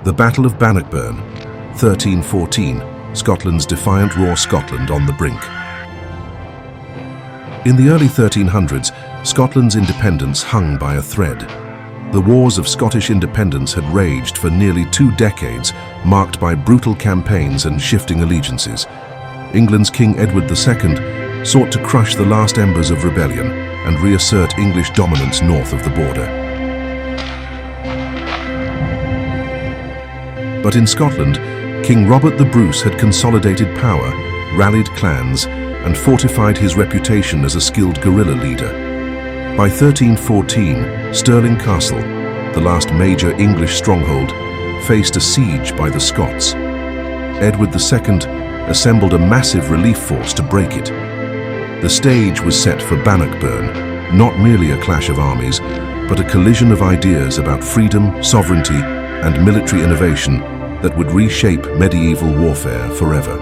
The Battle of Bannockburn, 1314, Scotland's defiant raw Scotland on the brink. In the early 1300s, Scotland's independence hung by a thread. The wars of Scottish independence had raged for nearly 2 decades, marked by brutal campaigns and shifting allegiances. England's King Edward II sought to crush the last embers of rebellion and reassert English dominance north of the border. But in Scotland, King Robert the Bruce had consolidated power, rallied clans, and fortified his reputation as a skilled guerrilla leader. By 1314, Stirling Castle, the last major English stronghold, faced a siege by the Scots. Edward II assembled a massive relief force to break it. The stage was set for Bannockburn, not merely a clash of armies, but a collision of ideas about freedom, sovereignty, and military innovation that would reshape medieval warfare forever.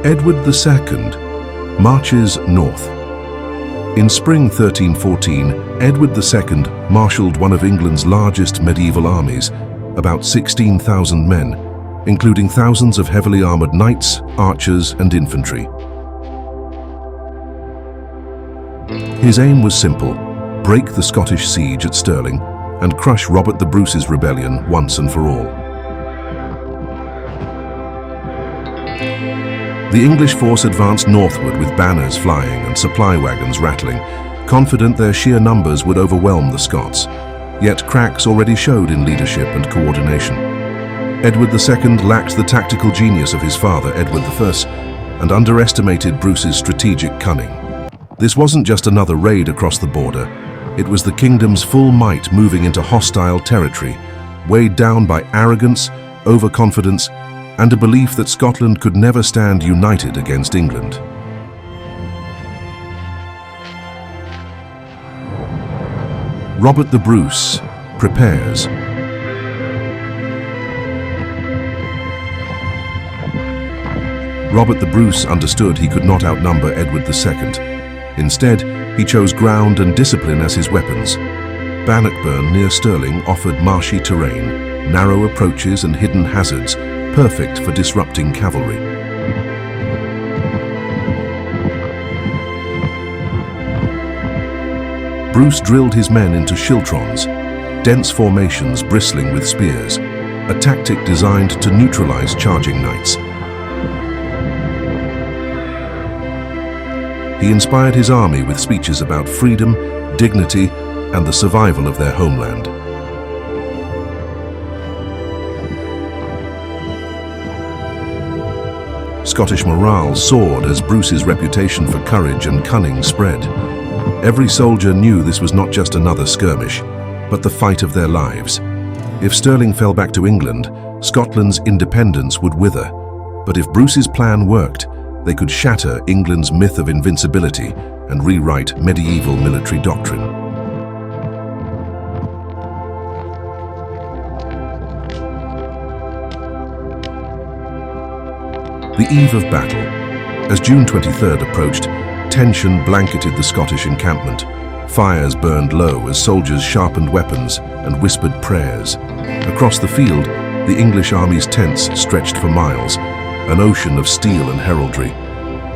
Edward II marches north. In spring 1314, Edward II marshalled one of England's largest medieval armies, about 16,000 men, including thousands of heavily armored knights, archers, and infantry. His aim was simple: break the Scottish siege at Stirling and crush Robert the Bruce's rebellion once and for all. The English force advanced northward with banners flying and supply wagons rattling, confident their sheer numbers would overwhelm the Scots. Yet cracks already showed in leadership and coordination. Edward II lacked the tactical genius of his father, Edward I, and underestimated Bruce's strategic cunning. This wasn't just another raid across the border. It was the kingdom's full might moving into hostile territory, weighed down by arrogance, overconfidence, and a belief that Scotland could never stand united against England. Robert the Bruce prepares. Robert the Bruce understood he could not outnumber Edward II. Instead, he chose ground and discipline as his weapons. Bannockburn near Stirling offered marshy terrain, narrow approaches and hidden hazards, perfect for disrupting cavalry. Bruce drilled his men into schiltrons, dense formations bristling with spears, a tactic designed to neutralize charging knights. He inspired his army with speeches about freedom, dignity, and the survival of their homeland. Scottish morale soared as Bruce's reputation for courage and cunning spread. Every soldier knew this was not just another skirmish, but the fight of their lives. If Stirling fell back to England, Scotland's independence would wither. But if Bruce's plan worked, they could shatter England's myth of invincibility and rewrite medieval military doctrine. The eve of battle. As June 23rd approached, tension blanketed the Scottish encampment. Fires burned low as soldiers sharpened weapons and whispered prayers. Across the field, the English army's tents stretched for miles, an ocean of steel and heraldry.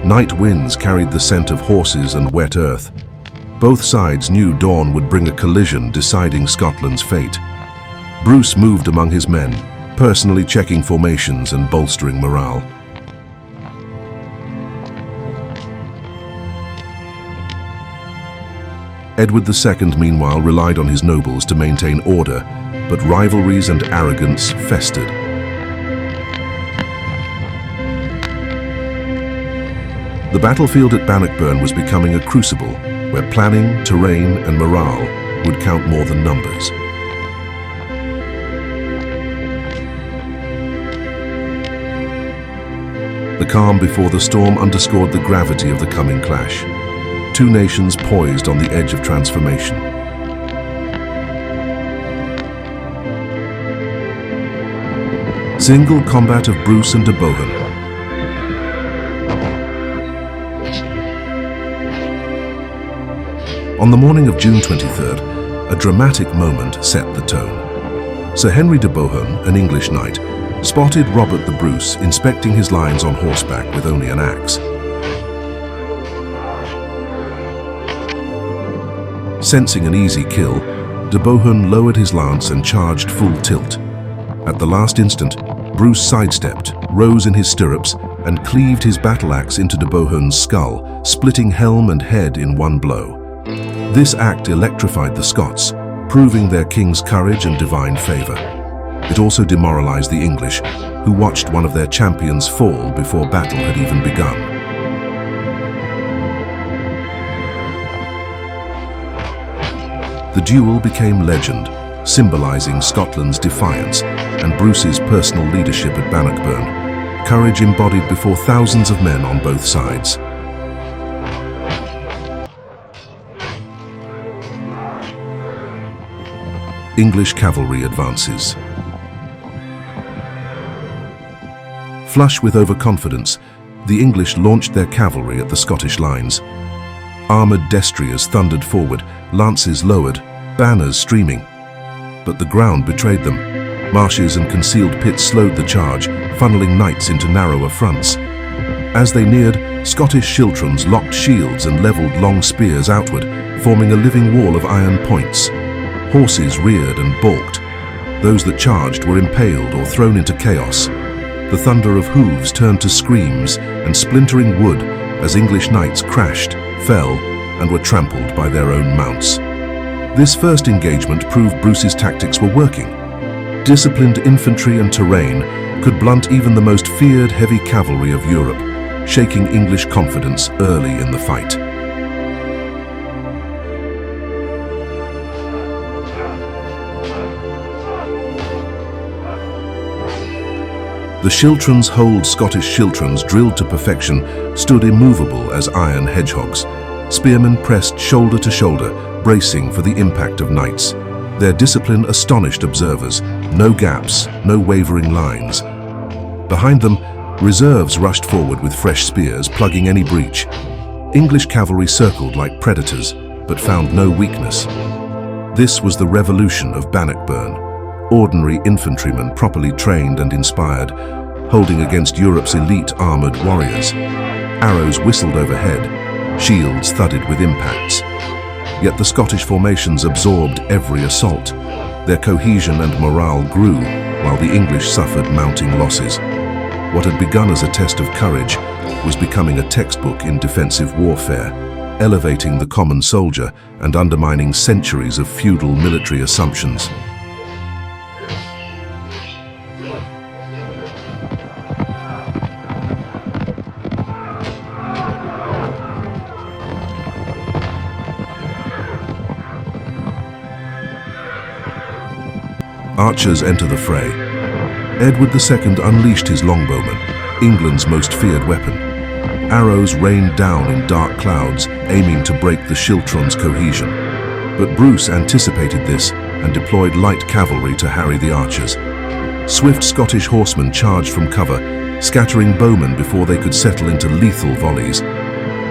Night winds carried the scent of horses and wet earth. Both sides knew dawn would bring a collision deciding Scotland's fate. Bruce moved among his men, personally checking formations and bolstering morale. Edward II, meanwhile, relied on his nobles to maintain order, but rivalries and arrogance festered. The battlefield at Bannockburn was becoming a crucible where planning, terrain, and morale would count more than numbers. The calm before the storm underscored the gravity of the coming clash. Two nations poised on the edge of transformation. Single combat of Bruce and de Bohun. On the morning of June 23rd, a dramatic moment set the tone. Sir Henry de Bohun, an English knight, spotted Robert the Bruce inspecting his lines on horseback with only an axe. Sensing an easy kill, de Bohun lowered his lance and charged full tilt. At the last instant, Bruce sidestepped, rose in his stirrups, and cleaved his battle axe into de Bohun's skull, splitting helm and head in one blow. This act electrified the Scots, proving their king's courage and divine favor. It also demoralized the English, who watched one of their champions fall before battle had even begun. The duel became legend, symbolizing Scotland's defiance and Bruce's personal leadership at Bannockburn, courage embodied before thousands of men on both sides. English cavalry advances. Flush with overconfidence, the English launched their cavalry at the Scottish lines. Armoured destriers thundered forward, lances lowered, banners streaming. But the ground betrayed them. Marshes and concealed pits slowed the charge, funneling knights into narrower fronts. As they neared, Scottish schiltrons locked shields and levelled long spears outward, forming a living wall of iron points. Horses reared and balked. Those that charged were impaled or thrown into chaos. The thunder of hooves turned to screams and splintering wood as English knights crashed, fell, and were trampled by their own mounts. This first engagement proved Bruce's tactics were working. Disciplined infantry and terrain could blunt even the most feared heavy cavalry of Europe, shaking English confidence early in the fight. The schiltrons, holed Scottish schiltrons drilled to perfection, stood immovable as iron hedgehogs. Spearmen pressed shoulder to shoulder, bracing for the impact of knights. Their discipline astonished observers. No gaps, no wavering lines. Behind them, reserves rushed forward with fresh spears, plugging any breach. English cavalry circled like predators, but found no weakness. This was the revolution of Bannockburn. Ordinary infantrymen properly trained and inspired, holding against Europe's elite armoured warriors. Arrows whistled overhead, shields thudded with impacts. Yet the Scottish formations absorbed every assault. Their cohesion and morale grew, while the English suffered mounting losses. What had begun as a test of courage was becoming a textbook in defensive warfare, elevating the common soldier and undermining centuries of feudal military assumptions. Archers enter the fray. Edward II unleashed his longbowmen, England's most feared weapon. Arrows rained down in dark clouds, aiming to break the schiltron's cohesion. But Bruce anticipated this and deployed light cavalry to harry the archers. Swift Scottish horsemen charged from cover, scattering bowmen before they could settle into lethal volleys.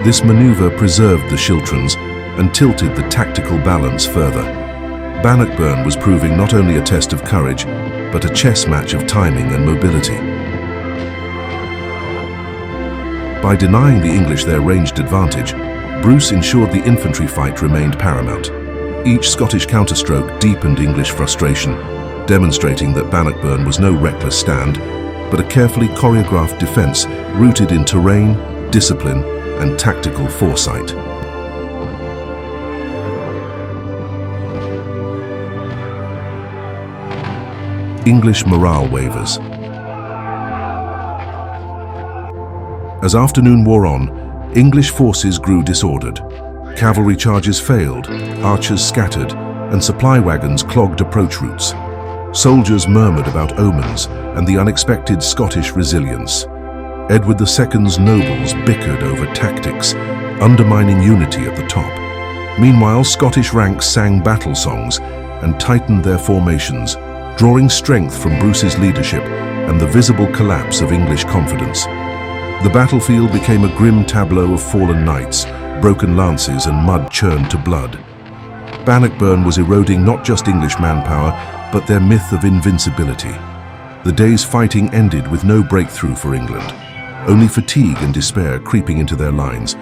This maneuver preserved the schiltrons and tilted the tactical balance further. Bannockburn was proving not only a test of courage, but a chess match of timing and mobility. By denying the English their ranged advantage, Bruce ensured the infantry fight remained paramount. Each Scottish counterstroke deepened English frustration, demonstrating that Bannockburn was no reckless stand, but a carefully choreographed defense rooted in terrain, discipline, and tactical foresight. English morale wavers. As afternoon wore on, English forces grew disordered. Cavalry charges failed, archers scattered, and supply wagons clogged approach routes. Soldiers murmured about omens and the unexpected Scottish resilience. Edward II's nobles bickered over tactics, undermining unity at the top. Meanwhile, Scottish ranks sang battle songs and tightened their formations, drawing strength from Bruce's leadership and the visible collapse of English confidence. The battlefield became a grim tableau of fallen knights, broken lances and mud churned to blood. Bannockburn was eroding not just English manpower, but their myth of invincibility. The day's fighting ended with no breakthrough for England, only fatigue and despair creeping into their lines,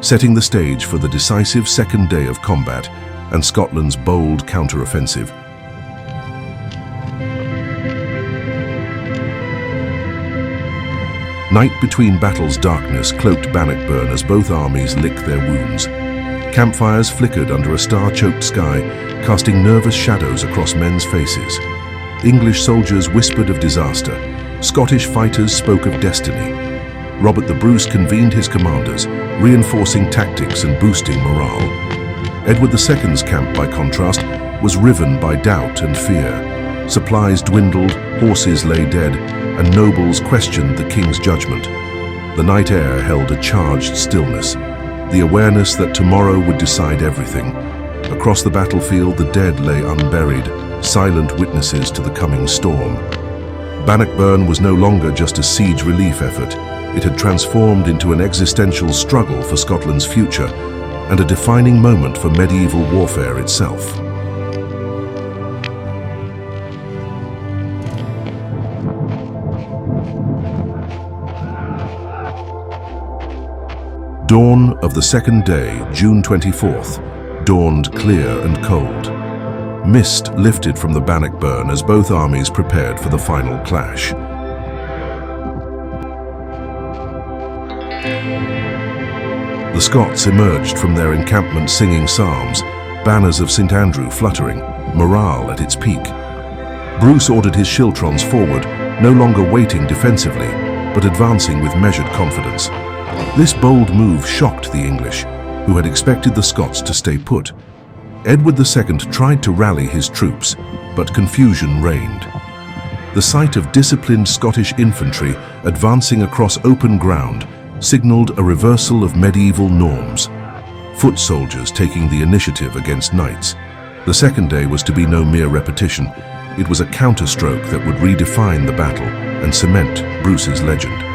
setting the stage for the decisive second day of combat and Scotland's bold counter-offensive. Night between battles' darkness cloaked Bannockburn as both armies licked their wounds. Campfires flickered under a star-choked sky, casting nervous shadows across men's faces. English soldiers whispered of disaster. Scottish fighters spoke of destiny. Robert the Bruce convened his commanders, reinforcing tactics and boosting morale. Edward II's camp, by contrast, was riven by doubt and fear. Supplies dwindled, horses lay dead, and nobles questioned the king's judgment. The night air held a charged stillness, the awareness that tomorrow would decide everything. Across the battlefield, the dead lay unburied, silent witnesses to the coming storm. Bannockburn was no longer just a siege relief effort. It had transformed into an existential struggle for Scotland's future and a defining moment for medieval warfare itself. Dawn of the second day, June 24th, dawned clear and cold. Mist lifted from the Bannockburn as both armies prepared for the final clash. The Scots emerged from their encampment singing psalms, banners of St. Andrew fluttering, morale at its peak. Bruce ordered his schiltrons forward, no longer waiting defensively, but advancing with measured confidence. This bold move shocked the English, who had expected the Scots to stay put. Edward II tried to rally his troops, but confusion reigned. The sight of disciplined Scottish infantry advancing across open ground signaled a reversal of medieval norms. Foot soldiers taking the initiative against knights. The second day was to be no mere repetition. It was a counterstroke that would redefine the battle and cement Bruce's legend.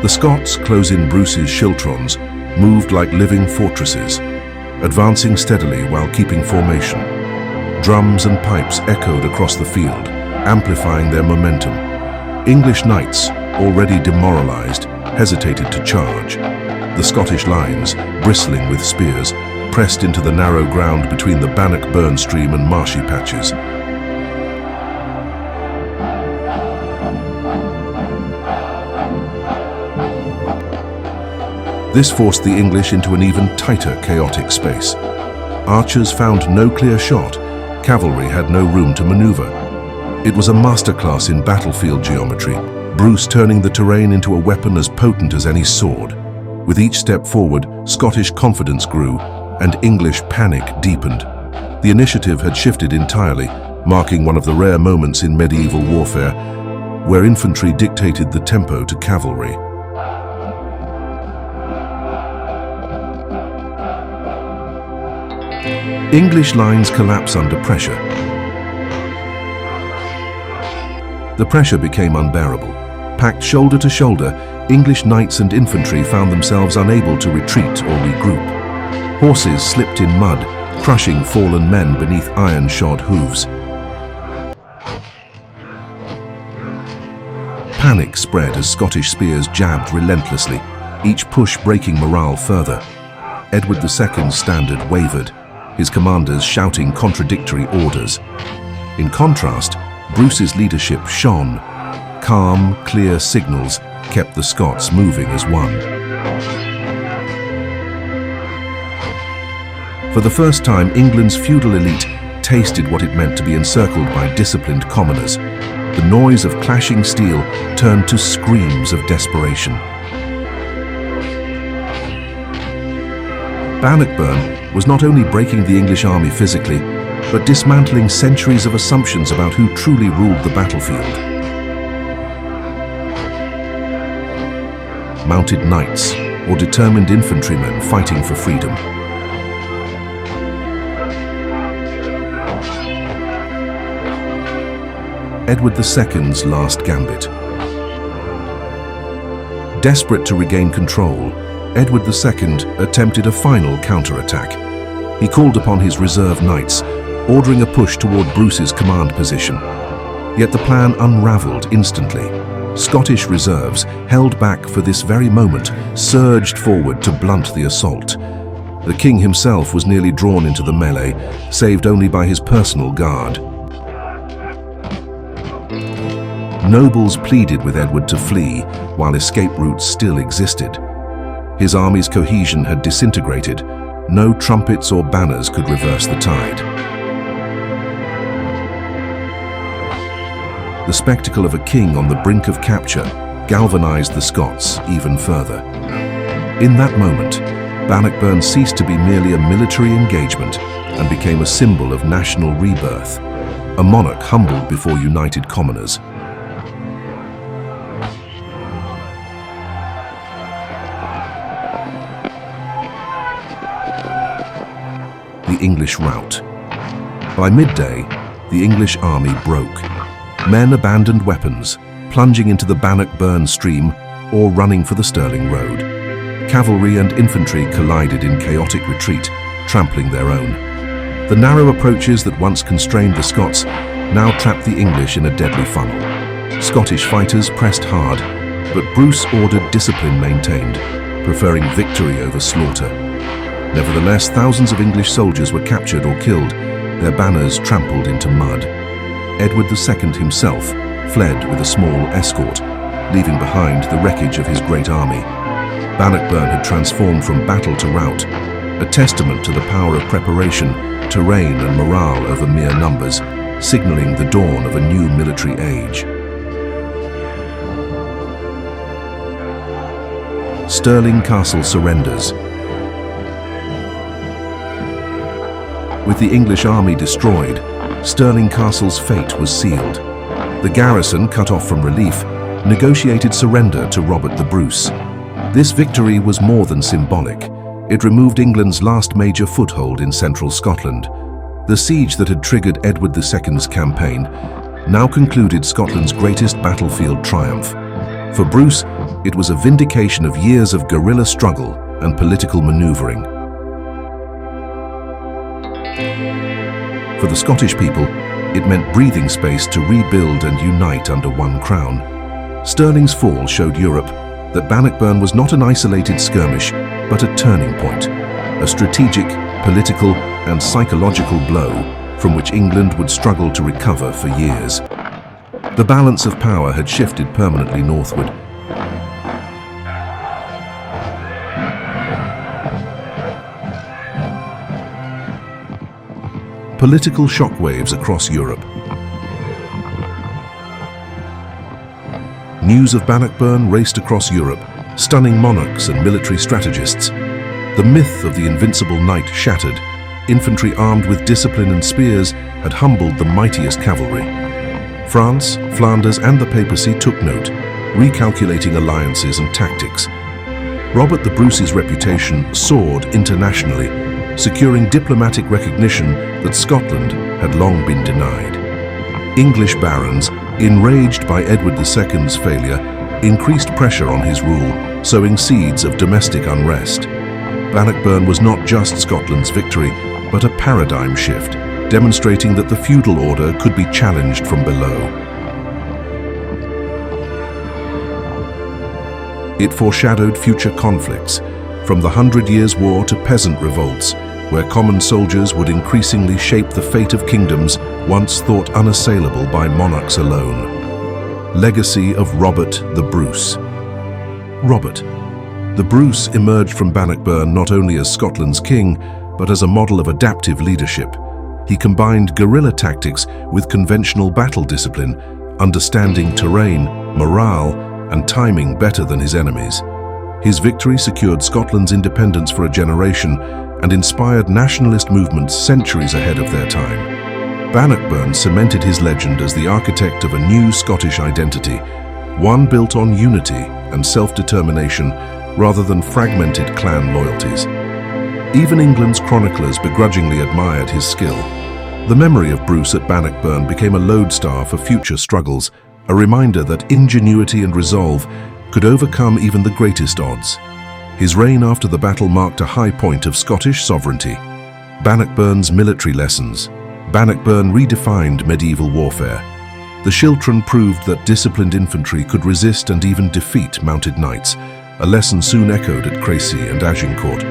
The Scots, close in Bruce's schiltrons, moved like living fortresses, advancing steadily while keeping formation. Drums and pipes echoed across the field, amplifying their momentum. English knights, already demoralized, hesitated to charge. The Scottish lines, bristling with spears, pressed into the narrow ground between the Bannockburn stream and marshy patches. This forced the English into an even tighter, chaotic space. Archers found no clear shot. Cavalry had no room to maneuver. It was a masterclass in battlefield geometry, Bruce turning the terrain into a weapon as potent as any sword. With each step forward, Scottish confidence grew, and English panic deepened. The initiative had shifted entirely, marking one of the rare moments in medieval warfare, where infantry dictated the tempo to cavalry. English lines collapse under pressure. The pressure became unbearable. Packed shoulder to shoulder, English knights and infantry found themselves unable to retreat or regroup. Horses slipped in mud, crushing fallen men beneath iron-shod hooves. Panic spread as Scottish spears jabbed relentlessly, each push breaking morale further. Edward II's standard wavered, his commanders shouting contradictory orders. In contrast, Bruce's leadership shone. Calm, clear signals kept the Scots moving as one. For the first time, England's feudal elite tasted what it meant to be encircled by disciplined commoners. The noise of clashing steel turned to screams of desperation. Bannockburn was not only breaking the English army physically, but dismantling centuries of assumptions about who truly ruled the battlefield. Mounted knights, or determined infantrymen fighting for freedom. Edward II's last gambit. Desperate to regain control, Edward II attempted a final counterattack. He called upon his reserve knights, ordering a push toward Bruce's command position. Yet the plan unraveled instantly. Scottish reserves, held back for this very moment, surged forward to blunt the assault. The king himself was nearly drawn into the melee, saved only by his personal guard. Nobles pleaded with Edward to flee, while escape routes still existed. His army's cohesion had disintegrated. No trumpets or banners could reverse the tide. The spectacle of a king on the brink of capture galvanized the Scots even further. In that moment, Bannockburn ceased to be merely a military engagement and became a symbol of national rebirth, a monarch humbled before united commoners. The English rout. By midday, the English army broke. Men abandoned weapons, plunging into the Bannockburn stream or running for the Stirling Road. Cavalry and infantry collided in chaotic retreat, trampling their own. The narrow approaches that once constrained the Scots now trapped the English in a deadly funnel. Scottish fighters pressed hard, but Bruce ordered discipline maintained, preferring victory over slaughter. Nevertheless, thousands of English soldiers were captured or killed, their banners trampled into mud. Edward II himself fled with a small escort, leaving behind the wreckage of his great army. Bannockburn had transformed from battle to rout, a testament to the power of preparation, terrain and morale over mere numbers, signaling the dawn of a new military age. Stirling Castle surrenders. With the English army destroyed, Stirling Castle's fate was sealed. The garrison, cut off from relief, negotiated surrender to Robert the Bruce. This victory was more than symbolic. It removed England's last major foothold in central Scotland. The siege that had triggered Edward II's campaign now concluded Scotland's greatest battlefield triumph. For Bruce, it was a vindication of years of guerrilla struggle and political maneuvering. For the Scottish people, it meant breathing space to rebuild and unite under one crown. Stirling's fall showed Europe that Bannockburn was not an isolated skirmish, but a turning point, a strategic, political, and psychological blow from which England would struggle to recover for years. The balance of power had shifted permanently northward. Political shockwaves across Europe. News of Bannockburn raced across Europe, stunning monarchs and military strategists. The myth of the invincible knight shattered. Infantry armed with discipline and spears had humbled the mightiest cavalry. France, Flanders, and the papacy took note, recalculating alliances and tactics. Robert the Bruce's reputation soared internationally, securing diplomatic recognition that Scotland had long been denied. English barons, enraged by Edward II's failure, increased pressure on his rule, sowing seeds of domestic unrest. Bannockburn was not just Scotland's victory, but a paradigm shift, demonstrating that the feudal order could be challenged from below. It foreshadowed future conflicts, from the 100 Years' War to peasant revolts, where common soldiers would increasingly shape the fate of kingdoms once thought unassailable by monarchs alone. Legacy of Robert the Bruce. Robert the Bruce emerged from Bannockburn not only as Scotland's king, but as a model of adaptive leadership. He combined guerrilla tactics with conventional battle discipline, understanding terrain, morale, and timing better than his enemies. His victory secured Scotland's independence for a generation and inspired nationalist movements centuries ahead of their time. Bannockburn cemented his legend as the architect of a new Scottish identity, one built on unity and self-determination rather than fragmented clan loyalties. Even England's chroniclers begrudgingly admired his skill. The memory of Bruce at Bannockburn became a lodestar for future struggles, a reminder that ingenuity and resolve could overcome even the greatest odds. His reign after the battle marked a high point of Scottish sovereignty. Bannockburn's military lessons. Bannockburn redefined medieval warfare. The schiltron proved that disciplined infantry could resist and even defeat mounted knights, a lesson soon echoed at Crecy and Agincourt.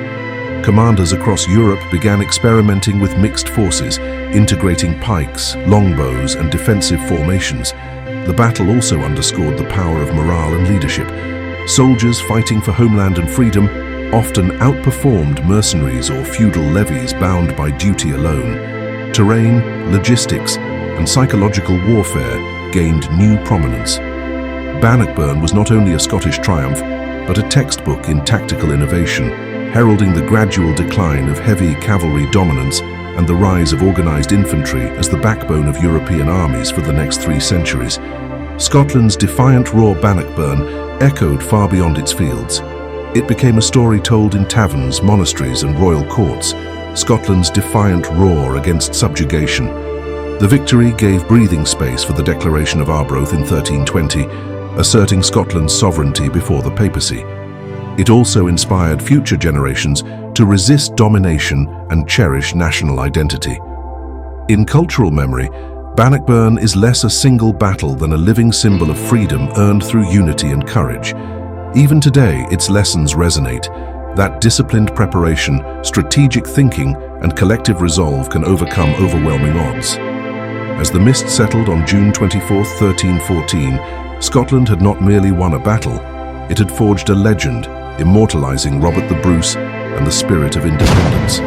Commanders across Europe began experimenting with mixed forces, integrating pikes, longbows, and defensive formations. The battle also underscored the power of morale and leadership. Soldiers fighting for homeland and freedom often outperformed mercenaries or feudal levies bound by duty alone. Terrain, logistics, and psychological warfare gained new prominence. Bannockburn was not only a Scottish triumph, but a textbook in tactical innovation, heralding the gradual decline of heavy cavalry dominance and the rise of organized infantry as the backbone of European armies for the next 3 centuries. Scotland's defiant roar Bannockburn echoed far beyond its fields. It became a story told in taverns, monasteries, and royal courts, Scotland's defiant roar against subjugation. The victory gave breathing space for the Declaration of Arbroath in 1320, asserting Scotland's sovereignty before the papacy. It also inspired future generations to resist domination and cherish national identity. In cultural memory, Bannockburn is less a single battle than a living symbol of freedom earned through unity and courage. Even today, its lessons resonate, that disciplined preparation, strategic thinking, and collective resolve can overcome overwhelming odds. As the mist settled on June 24, 1314, Scotland had not merely won a battle, it had forged a legend, immortalizing Robert the Bruce and the spirit of independence.